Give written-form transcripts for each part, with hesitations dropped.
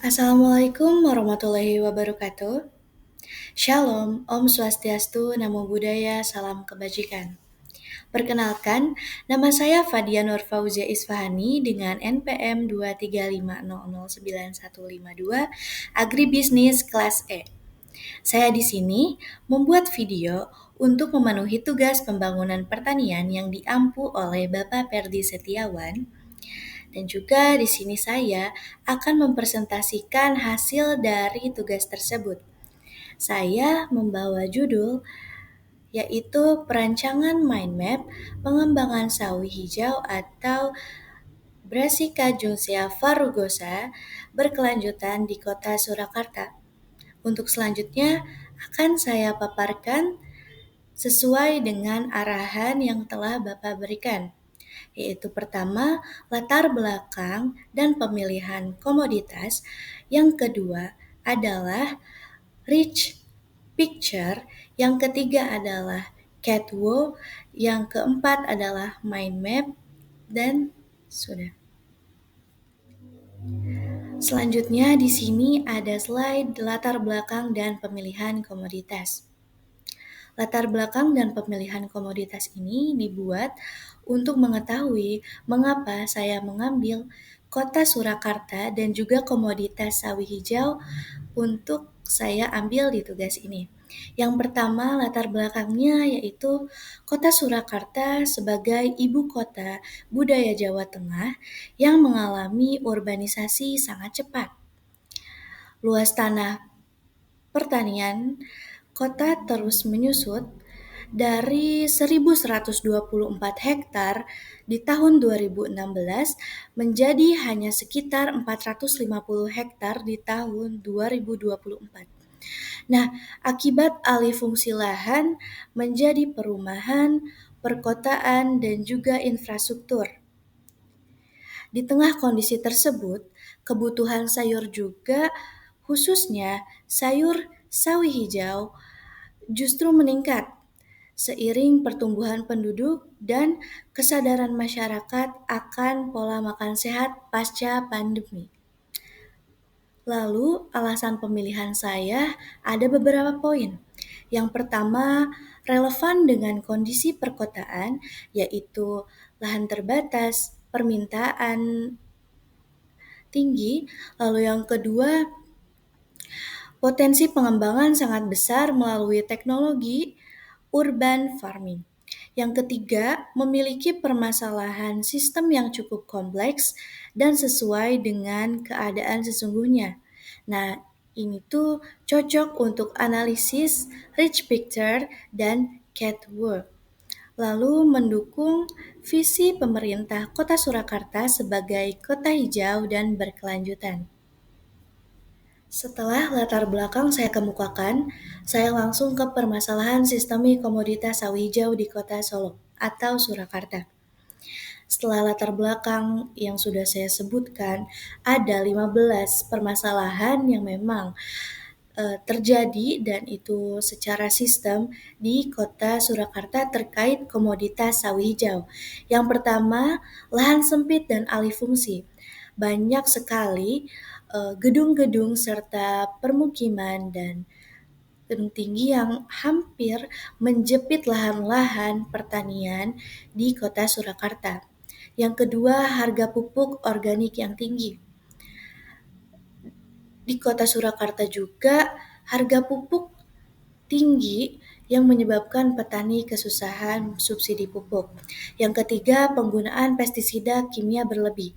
Assalamualaikum warahmatullahi wabarakatuh. Shalom, Om Swastiastu, Namo Buddhaya, Salam Kebajikan. Perkenalkan, nama saya Fadia Nur Fauzia Isfahani dengan NPM 235009152, Agribisnis kelas E. Saya di sini membuat video untuk memenuhi tugas pembangunan pertanian yang diampu oleh Bapak Perdi Setiawan. Dan juga di sini saya akan mempresentasikan hasil dari tugas tersebut. Saya membawa judul yaitu perancangan mind map pengembangan sawi hijau atau Brassica juncea farrugosa berkelanjutan di kota Surakarta. Untuk selanjutnya akan saya paparkan sesuai dengan arahan yang telah Bapak berikan, yaitu pertama, latar belakang dan pemilihan komoditas. Yang kedua adalah rich picture. Yang ketiga adalah catwalk. Yang keempat adalah mind map. Dan sudah. Selanjutnya di sini ada slide latar belakang dan pemilihan komoditas. Latar belakang dan pemilihan komoditas ini dibuat untuk mengetahui mengapa saya mengambil kota Surakarta dan juga komoditas sawi hijau untuk saya ambil di tugas ini. Yang pertama, latar belakangnya yaitu kota Surakarta sebagai ibu kota budaya Jawa Tengah yang mengalami urbanisasi sangat cepat. Luas tanah pertanian kota terus menyusut dari 1.124 hektar di tahun 2016 menjadi hanya sekitar 450 hektar di tahun 2024. Nah, akibat alih fungsi lahan menjadi perumahan, perkotaan, dan juga infrastruktur. Di tengah kondisi tersebut, kebutuhan sayur juga, khususnya sayur sawi hijau, justru meningkat seiring pertumbuhan penduduk dan kesadaran masyarakat akan pola makan sehat pasca pandemi. Lalu, alasan pemilihan saya ada beberapa poin. Yang pertama, relevan dengan kondisi perkotaan, yaitu lahan terbatas, permintaan tinggi. Lalu yang kedua, potensi pengembangan sangat besar melalui teknologi urban farming. Yang ketiga, memiliki permasalahan sistem yang cukup kompleks dan sesuai dengan keadaan sesungguhnya. Nah, ini tuh cocok untuk analisis rich picture dan catwalk. Lalu mendukung visi pemerintah Kota Surakarta sebagai kota hijau dan berkelanjutan. Setelah latar belakang saya kemukakan, saya langsung ke permasalahan sistemik komoditas sawi hijau di kota Solo atau Surakarta. Setelah latar belakang yang sudah saya sebutkan, ada 15 permasalahan yang memang terjadi dan itu secara sistem di kota Surakarta terkait komoditas sawi hijau. Yang pertama, lahan sempit dan alih fungsi. Banyak sekali gedung-gedung serta permukiman dan gedung tinggi yang hampir menjepit lahan-lahan pertanian di kota Surakarta. Yang kedua, harga pupuk organik yang tinggi. Di kota Surakarta juga harga pupuk tinggi yang menyebabkan petani kesusahan subsidi pupuk. Yang ketiga, penggunaan pestisida kimia berlebih.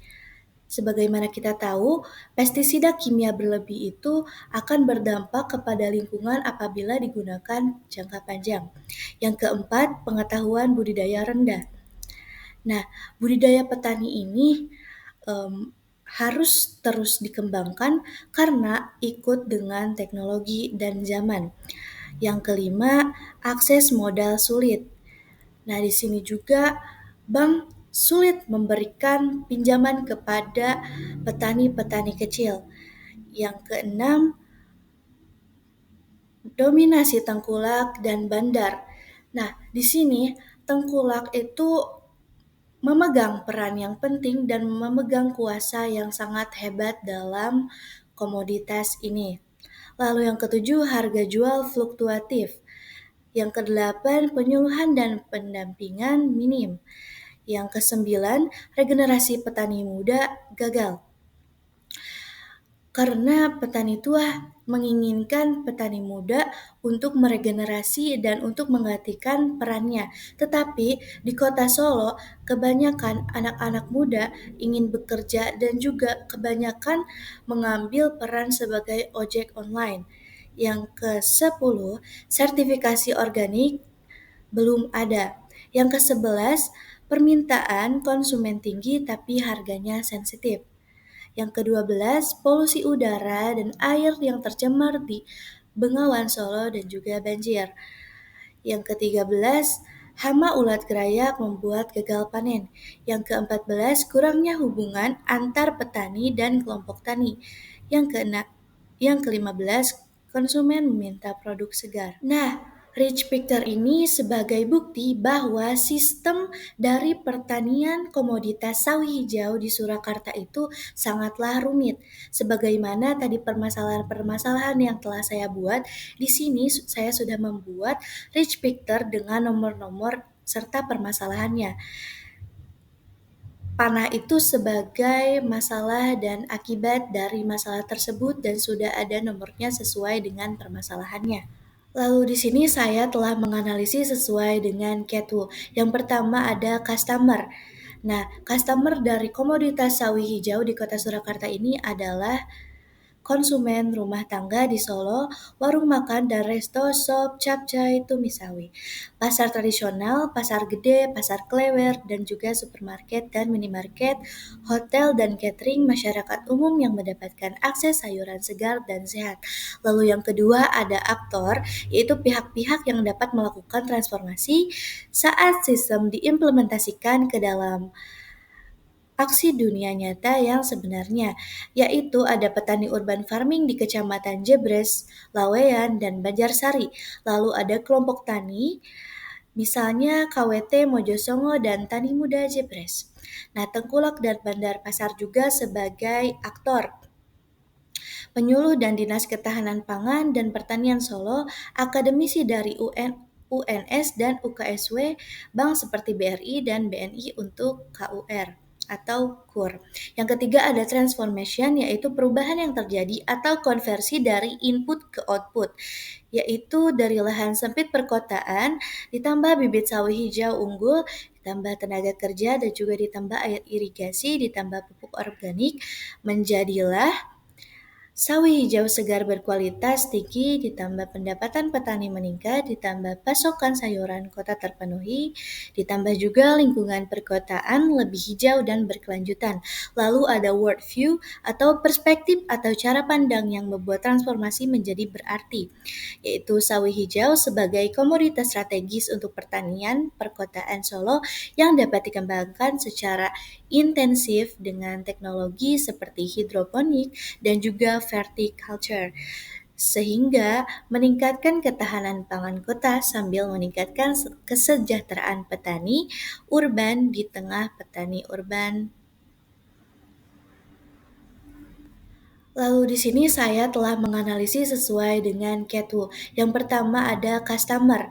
Sebagaimana kita tahu, pestisida kimia berlebih itu akan berdampak kepada lingkungan apabila digunakan jangka panjang. Yang keempat, pengetahuan budidaya rendah. Nah, budidaya petani ini harus terus dikembangkan karena ikut dengan teknologi dan zaman. Yang kelima, akses modal sulit. Nah, di sini juga bank sulit memberikan pinjaman kepada petani-petani kecil. Yang keenam, dominasi tengkulak dan bandar. Nah, di sini tengkulak itu memegang peran yang penting dan memegang kuasa yang sangat hebat dalam komoditas ini. Lalu yang ketujuh, harga jual fluktuatif. Yang kedelapan, penyuluhan dan pendampingan minim. Yang kesembilan, regenerasi petani muda gagal. Karena petani tua menginginkan petani muda untuk meregenerasi dan untuk menggantikan perannya. Tetapi di kota Solo, kebanyakan anak-anak muda ingin bekerja dan juga kebanyakan mengambil peran sebagai ojek online. Yang ke-10, sertifikasi organik belum ada. Yang ke-11, permintaan konsumen tinggi tapi harganya sensitif. Yang ke-12, polusi udara dan air yang tercemar di Bengawan Solo dan juga banjir. Yang ke-13, hama ulat gerayak membuat gagal panen. Yang ke-14, kurangnya hubungan antar petani dan kelompok tani. Yang ke-15, konsumen meminta produk segar. Nah, Rich Picture ini sebagai bukti bahwa sistem dari pertanian komoditas sawi hijau di Surakarta itu sangatlah rumit. Sebagaimana tadi permasalahan-permasalahan yang telah saya buat, di sini saya sudah membuat Rich Picture dengan nomor-nomor serta permasalahannya. Panah itu sebagai masalah dan akibat dari masalah tersebut dan sudah ada nomornya sesuai dengan permasalahannya. Lalu di sini saya telah menganalisis sesuai dengan Ketu. Yang pertama ada customer. Nah, customer dari komoditas sawi hijau di Kota Surakarta ini adalah konsumen rumah tangga di Solo, warung makan dan resto, sop, capcay, tumisawi, pasar tradisional, pasar gede, pasar klewer, dan juga supermarket dan minimarket, hotel dan catering masyarakat umum yang mendapatkan akses sayuran segar dan sehat. Lalu yang kedua ada aktor, yaitu pihak-pihak yang dapat melakukan transformasi saat sistem diimplementasikan ke dalam aksi dunia nyata yang sebenarnya, yaitu ada petani urban farming di Kecamatan Jebres, Laweyan, dan Banjarsari. Lalu ada kelompok tani, misalnya KWT Mojosongo dan Tani Muda Jebres. Nah, Tengkulak dan Bandar Pasar juga sebagai aktor. Penyuluh dan Dinas Ketahanan Pangan dan Pertanian Solo, akademisi dari UNS dan UKSW, bank seperti BRI dan BNI untuk KUR atau KUR. Yang ketiga ada transformation, yaitu perubahan yang terjadi atau konversi dari input ke output, yaitu dari lahan sempit perkotaan ditambah bibit sawit hijau unggul, ditambah tenaga kerja dan juga ditambah air irigasi, ditambah pupuk organik, menjadilah sawi hijau segar berkualitas tinggi, ditambah pendapatan petani meningkat, ditambah pasokan sayuran kota terpenuhi, ditambah juga lingkungan perkotaan lebih hijau dan berkelanjutan. Lalu ada world view atau perspektif atau cara pandang yang membuat transformasi menjadi berarti, yaitu sawi hijau sebagai komoditas strategis untuk pertanian perkotaan Solo yang dapat dikembangkan secara intensif dengan teknologi seperti hidroponik dan juga verticulture, sehingga meningkatkan ketahanan pangan kota sambil meningkatkan kesejahteraan petani urban di tengah petani urban. Lalu di sini saya telah menganalisis sesuai dengan Ketu. Yang pertama ada customer.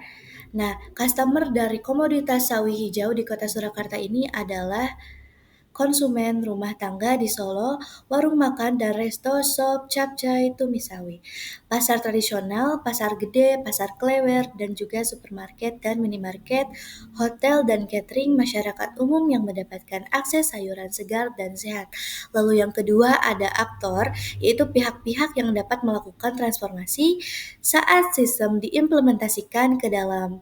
Nah, customer dari komoditas sawi hijau di Kota Surakarta ini adalah konsumen rumah tangga di Solo, warung makan dan resto, sop, capcay, tumisawi, pasar tradisional, pasar gede, pasar klewer, dan juga supermarket dan minimarket, hotel dan catering masyarakat umum yang mendapatkan akses sayuran segar dan sehat. Lalu yang kedua ada aktor, yaitu pihak-pihak yang dapat melakukan transformasi saat sistem diimplementasikan ke dalam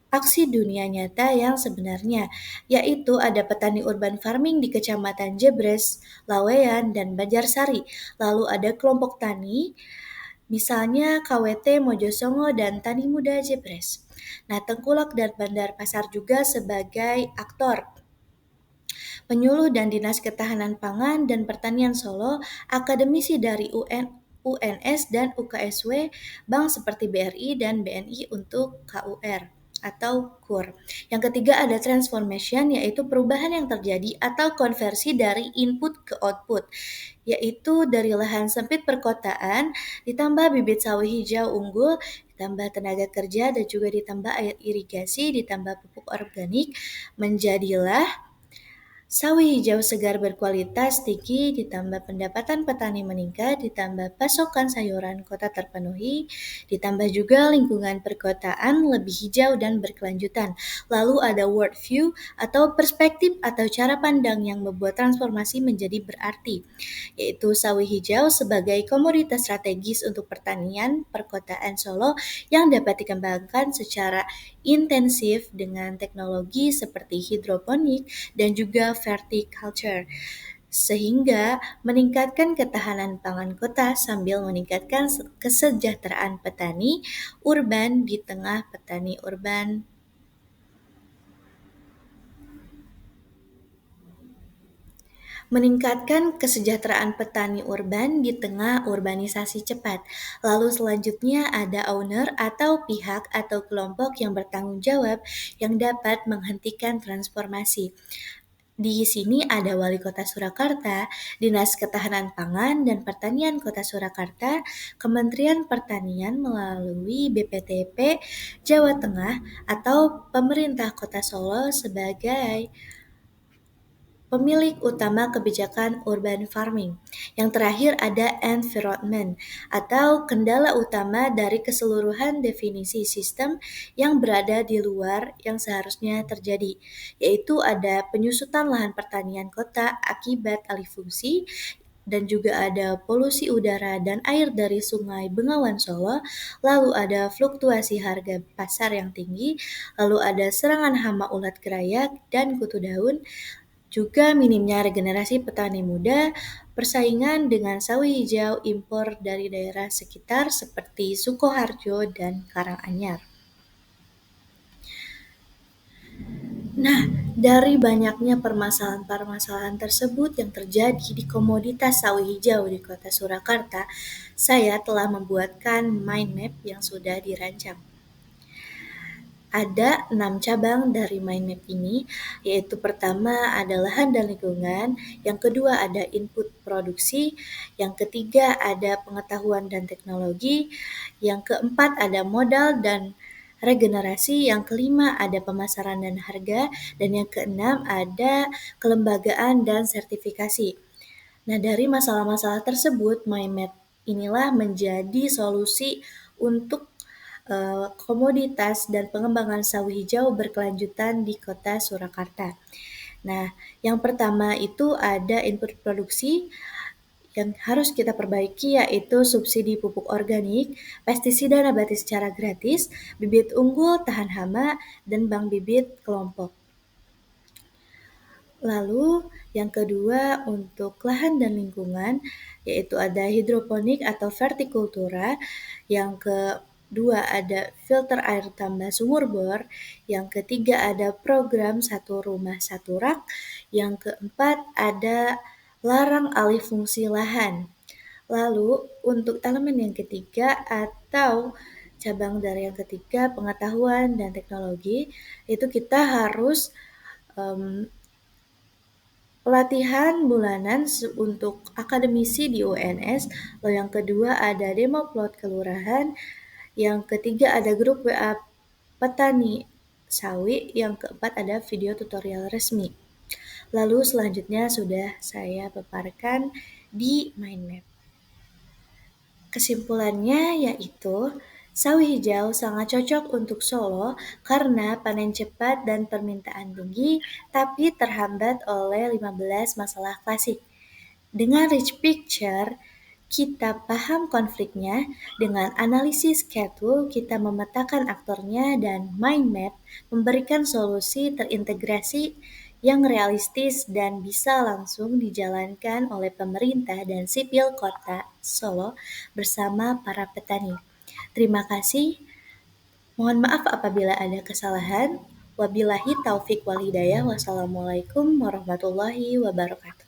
aksi dunia nyata yang sebenarnya, yaitu ada petani urban farming di Kecamatan Jebres, Laweyan, dan Banjarsari. Lalu ada kelompok tani, misalnya KWT Mojosongo dan Tani Muda Jebres. Nah, Tengkulak dan Bandar Pasar juga sebagai aktor. Penyuluh dan Dinas Ketahanan Pangan dan Pertanian Solo, akademisi dari UNS dan UKSW, bank seperti BRI dan BNI untuk KUR atau KUR. Yang ketiga ada transformation, yaitu perubahan yang terjadi atau konversi dari input ke output, yaitu dari lahan sempit perkotaan ditambah bibit sawit hijau unggul, ditambah tenaga kerja dan juga ditambah air irigasi, ditambah pupuk organik, menjadilah sawi hijau segar berkualitas tinggi, ditambah pendapatan petani meningkat, ditambah pasokan sayuran kota terpenuhi, ditambah juga lingkungan perkotaan lebih hijau dan berkelanjutan. Lalu ada world view atau perspektif atau cara pandang yang membuat transformasi menjadi berarti, yaitu sawi hijau sebagai komoditas strategis untuk pertanian perkotaan Solo yang dapat dikembangkan secara intensif dengan teknologi seperti hidroponik dan juga verticulture, sehingga meningkatkan ketahanan pangan kota sambil meningkatkan kesejahteraan petani urban di tengah petani urban. Meningkatkan kesejahteraan petani urban di tengah urbanisasi cepat. Lalu selanjutnya ada owner atau pihak atau kelompok yang bertanggung jawab yang dapat menghentikan transformasi. Di sini ada Wali Kota Surakarta, Dinas Ketahanan Pangan dan Pertanian Kota Surakarta, Kementerian Pertanian melalui BPTP Jawa Tengah atau pemerintah Kota Solo sebagai pemilik utama kebijakan urban farming. Yang terakhir ada environment atau kendala utama dari keseluruhan definisi sistem yang berada di luar yang seharusnya terjadi, yaitu ada penyusutan lahan pertanian kota akibat alih fungsi, dan juga ada polusi udara dan air dari Sungai Bengawan Solo, lalu ada fluktuasi harga pasar yang tinggi, lalu ada serangan hama ulat kerayak dan kutu daun, juga minimnya regenerasi petani muda, persaingan dengan sawi hijau impor dari daerah sekitar seperti Sukoharjo dan Karanganyar. Nah, dari banyaknya permasalahan-permasalahan tersebut yang terjadi di komoditas sawi hijau di Kota Surakarta, saya telah membuatkan mind map yang sudah dirancang. Ada 6 cabang dari mind map ini, yaitu pertama ada lahan dan lingkungan, yang kedua ada input produksi, yang ketiga ada pengetahuan dan teknologi, yang keempat ada modal dan regenerasi, yang kelima ada pemasaran dan harga, dan yang keenam ada kelembagaan dan sertifikasi. Nah, dari masalah-masalah tersebut, mind map inilah menjadi solusi untuk komoditas dan pengembangan sawi hijau berkelanjutan di Kota Surakarta. Nah, yang pertama itu ada input produksi yang harus kita perbaiki, yaitu subsidi pupuk organik, pestisida nabati secara gratis, bibit unggul tahan hama, dan bank bibit kelompok. Lalu yang kedua untuk lahan dan lingkungan, yaitu ada hidroponik atau vertikultura. Yang kedua ada filter air tambah sumur bor. Yang ketiga ada program satu rumah satu rak. Yang keempat ada larang alih fungsi lahan. Lalu untuk elemen yang ketiga atau cabang dari yang ketiga, pengetahuan dan teknologi, itu kita harus pelatihan bulanan untuk akademisi di UNS. Lalu yang kedua ada demo plot kelurahan. Yang ketiga ada grup WA petani sawi. Yang keempat ada video tutorial resmi. Lalu selanjutnya sudah saya paparkan di mind map. Kesimpulannya yaitu sawi hijau sangat cocok untuk Solo karena panen cepat dan permintaan tinggi, tapi terhambat oleh 15 masalah klasik. Dengan rich picture, kita paham konfliknya, dengan analisis schedule kita memetakan aktornya, dan mind map memberikan solusi terintegrasi yang realistis dan bisa langsung dijalankan oleh pemerintah dan sipil Kota Solo bersama para petani. Terima kasih. Mohon maaf apabila ada kesalahan. Wabillahi taufik wal hidayah. Wassalamualaikum warahmatullahi wabarakatuh.